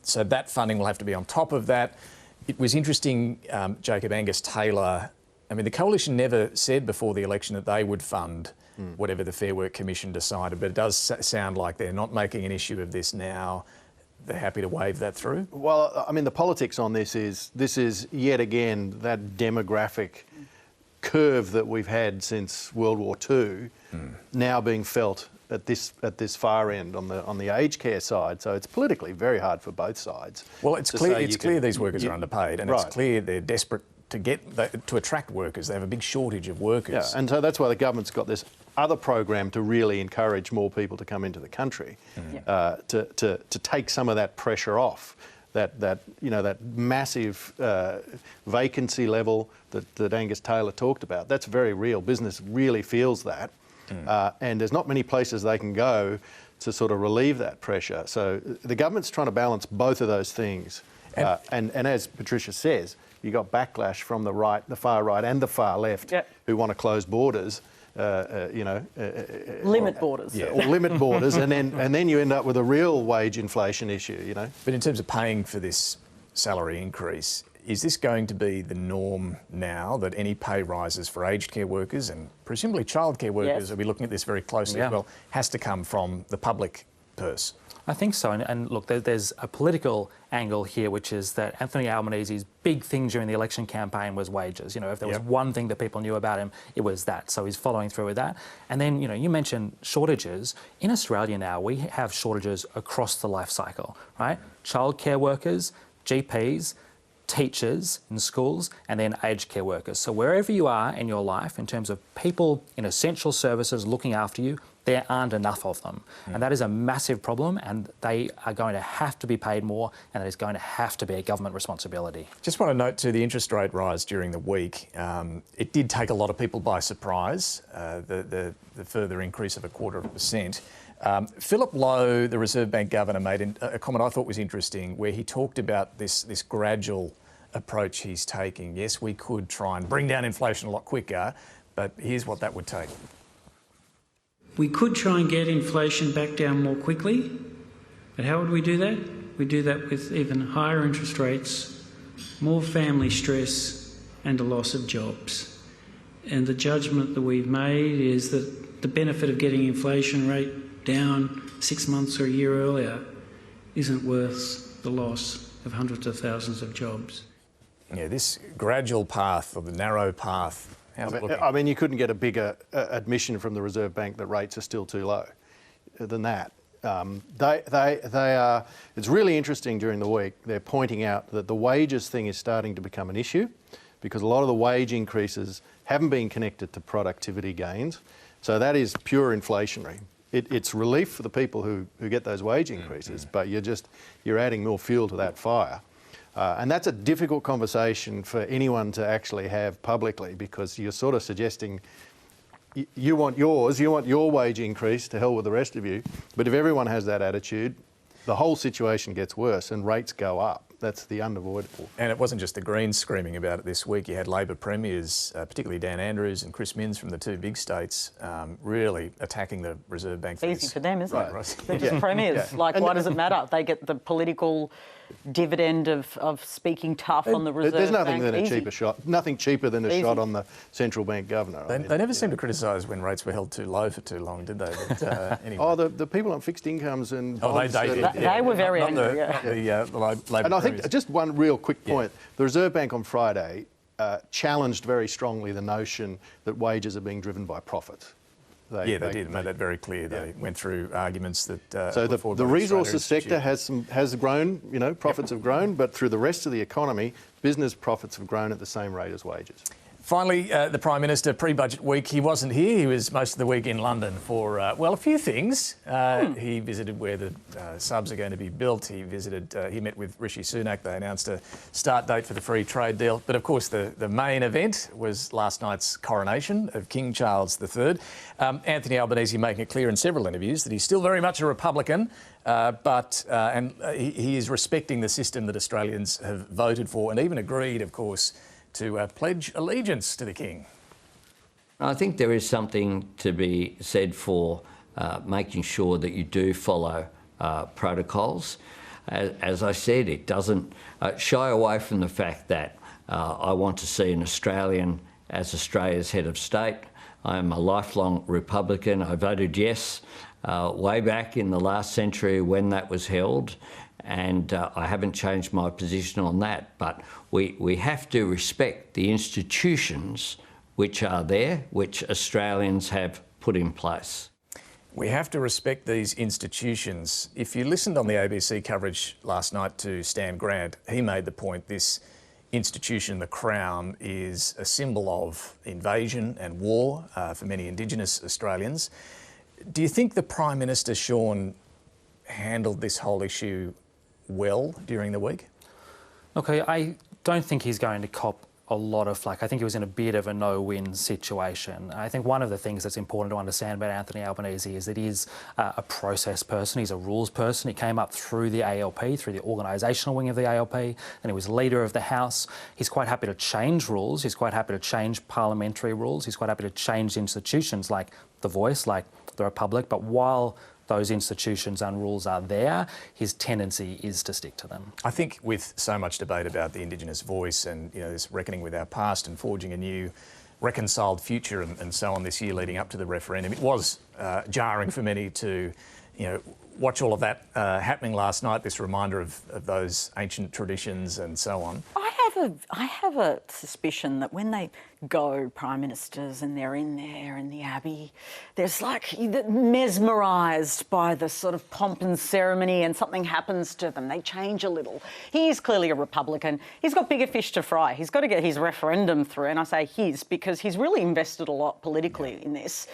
So that funding will have to be on top of that. It was interesting, Jacob, Angus Taylor, I mean, the Coalition never said before the election that they would fund whatever the Fair Work Commission decided, but it does sound like they're not making an issue of this now. They're happy to wave that through? Well, I mean, the politics on this is yet again that demographic curve that we've had since World War II now being felt at this far end on the aged care side. So it's politically very hard for both sides. Well, it's clear these workers are underpaid, and it's clear they're desperate to attract workers. They have a big shortage of workers. Yeah, and so that's why the government's got this other program to really encourage more people to come into the country, to take some of that pressure off, that massive vacancy level that Angus Taylor talked about. That's very real. Business really feels that, and there's not many places they can go to sort of relieve that pressure. So the government's trying to balance both of those things, and as Patricia says, you got backlash from the right, the far right, and the far left who want to close borders. Limit borders. Yeah, or limit borders, and then you end up with a real wage inflation issue, you know. But in terms of paying for this salary increase, is this going to be the norm now, that any pay rises for aged care workers and presumably childcare workers, will be looking at this very closely as well, has to come from the public purse? I think so. And look, there's a political angle here, which is that Anthony Albanese's big thing during the election campaign was wages. You know, if there was one thing that people knew about him, it was that. So he's following through with that. And then, you know, you mentioned shortages. In Australia now, we have shortages across the life cycle, right? Childcare workers, GPs, teachers in schools, and then aged care workers. So wherever you are in your life, in terms of people in essential services looking after you, there aren't enough of them. And that is a massive problem, and they are going to have to be paid more, and it is going to have to be a government responsibility. Just want to note too, the interest rate rise during the week, it did take a lot of people by surprise, the further increase of 0.25%. Philip Lowe, the Reserve Bank Governor, made a comment I thought was interesting, where he talked about this gradual approach he's taking. Yes, we could try and bring down inflation a lot quicker, but here's what that would take. We could try and get inflation back down more quickly, but how would we do that? We do that with even higher interest rates, more family stress and a loss of jobs. And the judgment that we've made is that the benefit of getting inflation rate down 6 months or a year earlier isn't worth the loss of hundreds of thousands of jobs. Yeah, this gradual path, or the narrow path, how's it looking? I mean, you couldn't get a bigger admission from the Reserve Bank that rates are still too low than that. They are. It's really interesting during the week. They're pointing out that the wages thing is starting to become an issue, because a lot of the wage increases haven't been connected to productivity gains. So that is pure inflationary. It's relief for the people who get those wage increases, but you're adding more fuel to that fire. And that's a difficult conversation for anyone to actually have publicly, because you're sort of suggesting you want your wage increase, to hell with the rest of you. But if everyone has that attitude, the whole situation gets worse and rates go up. That's the unavoidable. And it wasn't just the Greens screaming about it this week. You had Labor premiers, particularly Dan Andrews and Chris Minns from the two big states, really attacking the Reserve Bank. It's easy for them, isn't it? Right. They're just premiers. Like, why does it matter? They get the political dividend of speaking tough on the Reserve There's nothing Bank. than a cheaper shot. Nothing cheaper than a shot on the central bank governor. They never seemed to criticise when rates were held too low for too long, did they? But, anyway. Oh, the people on fixed incomes and bonds. They were very angry. The Labor and I think premiers. just one real quick point. The Reserve Bank on Friday challenged very strongly the notion that wages are being driven by profits. They did make that very clear. They went through arguments that. So the resources sector has grown. Profits have grown, but through the rest of the economy, business profits have grown at the same rate as wages. Finally, the Prime Minister, pre-budget week, he wasn't here. He was most of the week in London for, a few things. He visited where the subs are going to be built. He met with Rishi Sunak. They announced a start date for the free trade deal. But of course, the main event was last night's coronation of King Charles III. Anthony Albanese making it clear in several interviews that he's still very much a Republican, but he is respecting the system that Australians have voted for, and even agreed, of course, to pledge allegiance to the King. I think there is something to be said for making sure that you do follow protocols. As I said, it doesn't shy away from the fact that I want to see an Australian as Australia's head of state. I am a lifelong Republican. I voted yes way back in the last century when that was held. And I haven't changed my position on that. But we have to respect the institutions which are there, which Australians have put in place. We have to respect these institutions. If you listened on the ABC coverage last night to Stan Grant, he made the point this institution, the Crown, is a symbol of invasion and war for many Indigenous Australians. Do you think the Prime Minister, Sean, handled this whole issue well during the week? Okay, I don't think he's going to cop a lot of flack. I think he was in a bit of a no-win situation. I think one of the things that's important to understand about Anthony Albanese is that he's a process person, he's a rules person. He came up through the ALP, through the organisational wing of the ALP, and he was leader of the House. He's quite happy to change rules, he's quite happy to change parliamentary rules, he's quite happy to change institutions like The Voice, like the Republic, but while those institutions and rules are there, his tendency is to stick to them. I think with so much debate about the Indigenous voice and this reckoning with our past and forging a new reconciled future and so on this year leading up to the referendum, it was jarring for many to watch all of that happening last night, this reminder of those ancient traditions and so on. I have a suspicion that when they go, Prime Ministers, and they're in there in the Abbey, there's like mesmerised by the sort of pomp and ceremony, and something happens to them. They change a little. He's clearly a Republican. He's got bigger fish to fry. He's got to get his referendum through, and I say his because he's really invested a lot politically in this.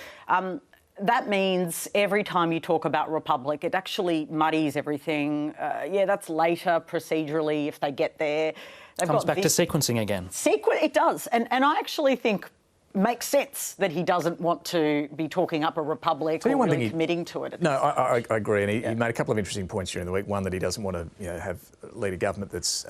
That means every time you talk about Republic, it actually muddies everything. That's later procedurally if they get there. Comes back to sequencing again. It does. And I actually think makes sense that he doesn't want to be talking up a republic or really committing to it. No, I agree, and he made a couple of interesting points during the week. One, that he doesn't want to have lead a government that's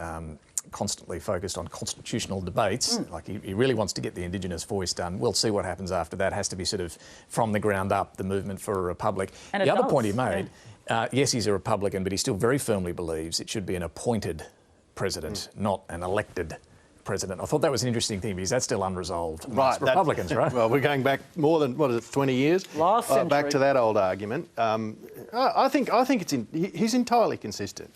constantly focused on constitutional debates. Like he really wants to get the Indigenous voice done. We'll see what happens after that. Has to be sort of from the ground up, the movement for a republic. And the other point he made, yes, he's a Republican, but he still very firmly believes it should be an appointed president, not an elected president. I thought that was an interesting thing because that's still unresolved amongst Republicans, right? Well, we're going back more than, 20 years? Last century. Back to that old argument. I think he's entirely consistent.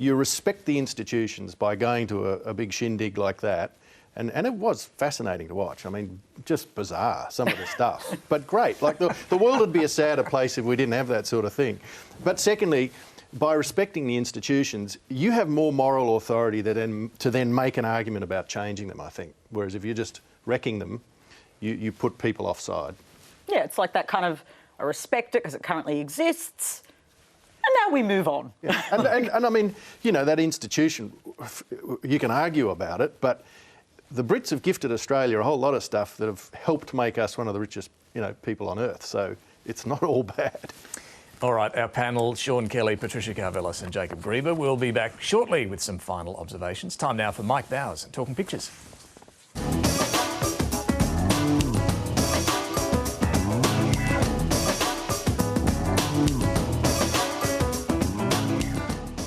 You respect the institutions by going to a big shindig like that. And it was fascinating to watch. I mean, just bizarre, some of the stuff. But great. Like, the world would be a sadder place if we didn't have that sort of thing. But secondly, by respecting the institutions, you have more moral authority to then make an argument about changing them, I think. Whereas if you're just wrecking them, you put people offside. Yeah, it's like that kind of, I respect it because it currently exists, and now we move on. Yeah. And I mean, that institution, you can argue about it, but the Brits have gifted Australia a whole lot of stuff that have helped make us one of the richest, people on earth. So it's not all bad. All right, our panel, Sean Kelly, Patricia Karvelas and Jacob Greber, will be back shortly with some final observations. Time now for Mike Bowers and Talking Pictures.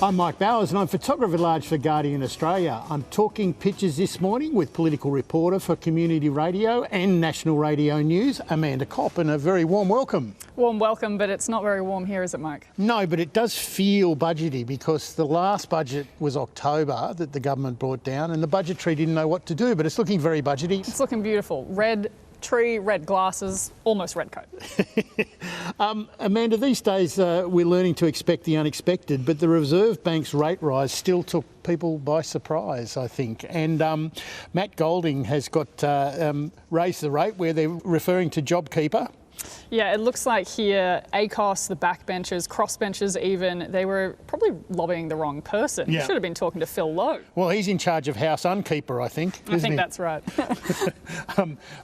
I'm Mike Bowers and I'm photographer at large for Guardian Australia. I'm talking pictures this morning with political reporter for Community Radio and National Radio News, Amanda Kopp, and a very warm welcome. Warm welcome, but it's not very warm here, is it, Mike? No, but it does feel budgety because the last budget was October that the government brought down and the budgetary didn't know what to do, but it's looking very budgety. It's looking beautiful. Red tree, red glasses, almost red coat. Amanda, these days we're learning to expect the unexpected, but the Reserve Bank's rate rise still took people by surprise, I think. And Matt Golding has got raised the rate where they're referring to JobKeeper. Yeah, it looks like here ACOS, the backbenchers, crossbenchers even, they were probably lobbying the wrong person. Yeah. You should have been talking to Phil Lowe. Well, he's in charge of House Unkeeper, I think. I think that's right.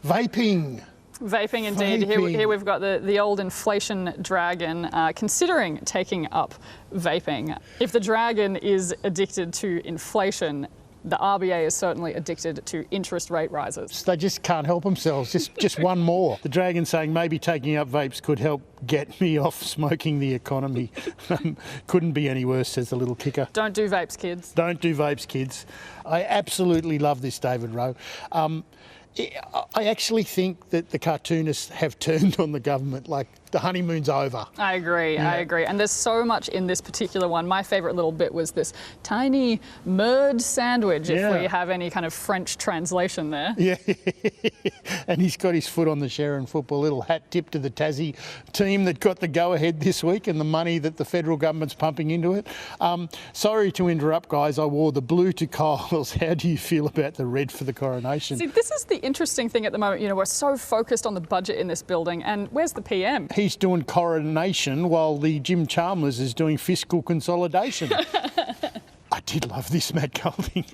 Vaping. Vaping, indeed. Here we've got the old inflation dragon considering taking up vaping. If the dragon is addicted to inflation, the RBA is certainly addicted to interest rate rises. They just can't help themselves. Just one more. The dragon saying maybe taking up vapes could help get me off smoking the economy. Couldn't be any worse, says the little kicker. Don't do vapes, kids. Don't do vapes, kids. I absolutely love this, David Rowe. I actually think that the cartoonists have turned on the government, like the honeymoon's over. I agree, yeah. I agree. And there's so much in this particular one. My favourite little bit was this tiny murd sandwich, if we have any kind of French translation there. Yeah, and he's got his foot on the Sharon football, little hat tip to the Tassie team that got the go-ahead this week and the money that the federal government's pumping into it. Sorry to interrupt, guys. I wore the blue to Kyle's. How do you feel about the red for the coronation? See, this is the interesting thing at the moment. We're so focused on the budget in this building, and where's the PM? He's doing coronation while the Jim Chalmers is doing fiscal consolidation. I did love this, Matt Golding.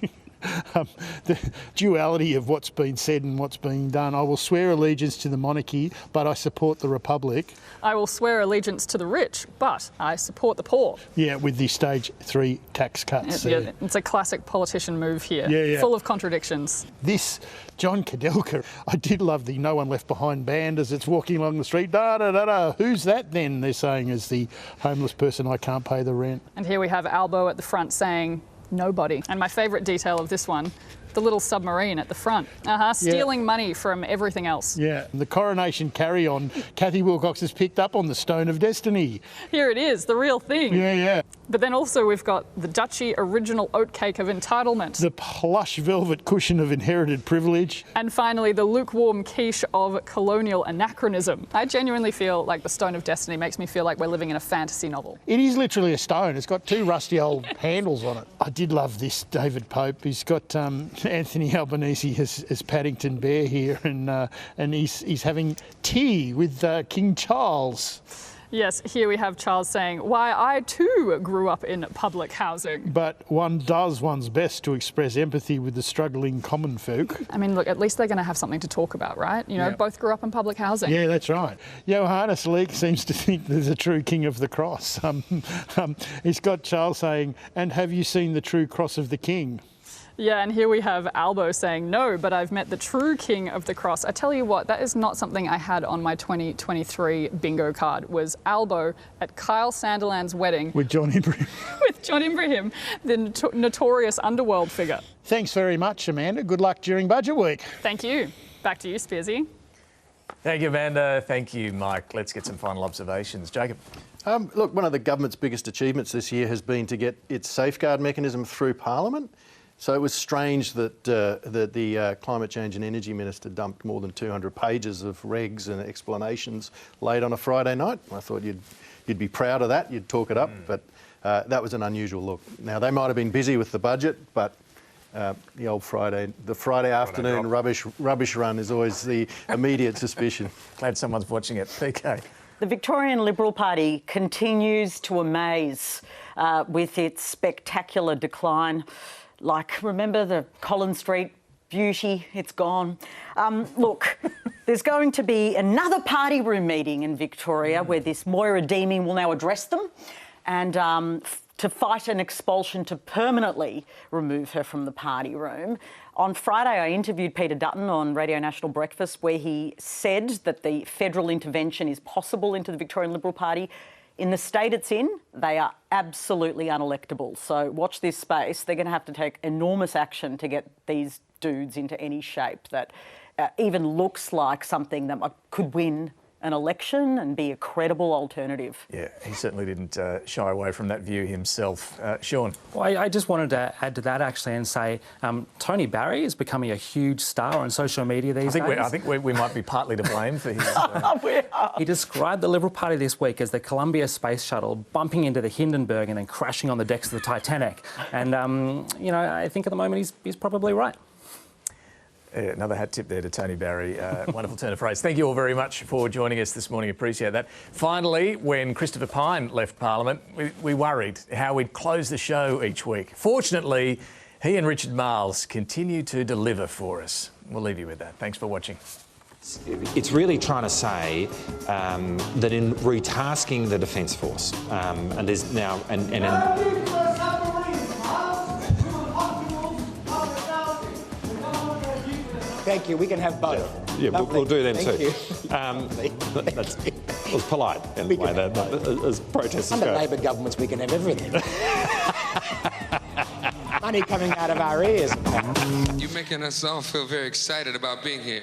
The duality of what's been said and what's being done. I will swear allegiance to the monarchy, but I support the republic. I will swear allegiance to the rich, but I support the poor. Yeah, with the stage 3 tax cuts. Yeah, it's a classic politician move here, full of contradictions. This, John Kadelka, I did love the No One Left Behind band as it's walking along the street. Da da da da. Who's that then? They're saying as the homeless person, I can't pay the rent. And here we have Albo at the front saying, nobody. And my favourite detail of this one, the little submarine at the front. Stealing money from everything else. Yeah, the coronation carry-on, Kathy Wilcox has picked up on the Stone of Destiny. Here it is, the real thing. Yeah. But then also we've got the Duchy original oatcake of entitlement. The plush velvet cushion of inherited privilege. And finally, the lukewarm quiche of colonial anachronism. I genuinely feel like the Stone of Destiny makes me feel like we're living in a fantasy novel. It is literally a stone. It's got 2 rusty old handles on it. I did love this David Pope. He's got Anthony Albanese as Paddington Bear here, and he's having tea with King Charles. Yes, here we have Charles saying, why I too grew up in public housing. But one does one's best to express empathy with the struggling common folk. I mean, look, at least they're going to have something to talk about, right? You know, both grew up in public housing. Yeah, that's right. Johannes Leek seems to think there's a true king of the cross. He's got Charles saying, and have you seen the true cross of the king? Yeah, and here we have Albo saying, no, but I've met the true king of the cross. I tell you what, that is not something I had on my 2023 bingo card, was Albo at Kyle Sanderland's wedding. With John Ibrahim. With John Ibrahim, the notorious underworld figure. Thanks very much, Amanda. Good luck during Budget Week. Thank you. Back to you, Spearsy. Thank you, Amanda. Thank you, Mike. Let's get some final observations. Jacob. Look, one of the government's biggest achievements this year has been to get its safeguard mechanism through Parliament. So it was strange that the Climate Change and Energy Minister dumped more than 200 pages of regs and explanations late on a Friday night. I thought you'd be proud of that, you'd talk it up, but that was an unusual look. Now, they might have been busy with the budget, but the old Friday afternoon rubbish run is always the immediate suspicion. Glad someone's watching it. PK. The Victorian Liberal Party continues to amaze with its spectacular decline. Like, remember the Collins Street beauty? It's gone. Look, there's going to be another party room meeting in Victoria where this Moira Deeming will now address them and to fight an expulsion to permanently remove her from the party room. On Friday, I interviewed Peter Dutton on Radio National Breakfast where he said that the federal intervention is possible into the Victorian Liberal Party. In the state it's in, they are absolutely unelectable. So watch this space. They're going to have to take enormous action to get these dudes into any shape that even looks like something that could win an election and be a credible alternative. Yeah, he certainly didn't shy away from that view himself. Sean? Well, I just wanted to add to that actually and say Tony Barry is becoming a huge star on social media these days. I think we might be partly to blame for his... He described the Liberal Party this week as the Columbia Space Shuttle bumping into the Hindenburg and then crashing on the decks of the Titanic. And, you know, I think at the moment he's probably right. Another hat tip there to Tony Barry. Wonderful turn of phrase. Thank you all very much for joining us this morning. Appreciate that. Finally, when Christopher Pyne left Parliament, we worried how we'd close the show each week. Fortunately, he and Richard Marles continue to deliver for us. We'll leave you with that. Thanks for watching. It's really trying to say that in retasking the Defence Force, and there's now... Thank you. We can have both. Yeah, we'll do them too. It was polite in the way that as protesters Under go. Labor governments, we can have everything. Money coming out of our ears. You're making us all feel very excited about being here.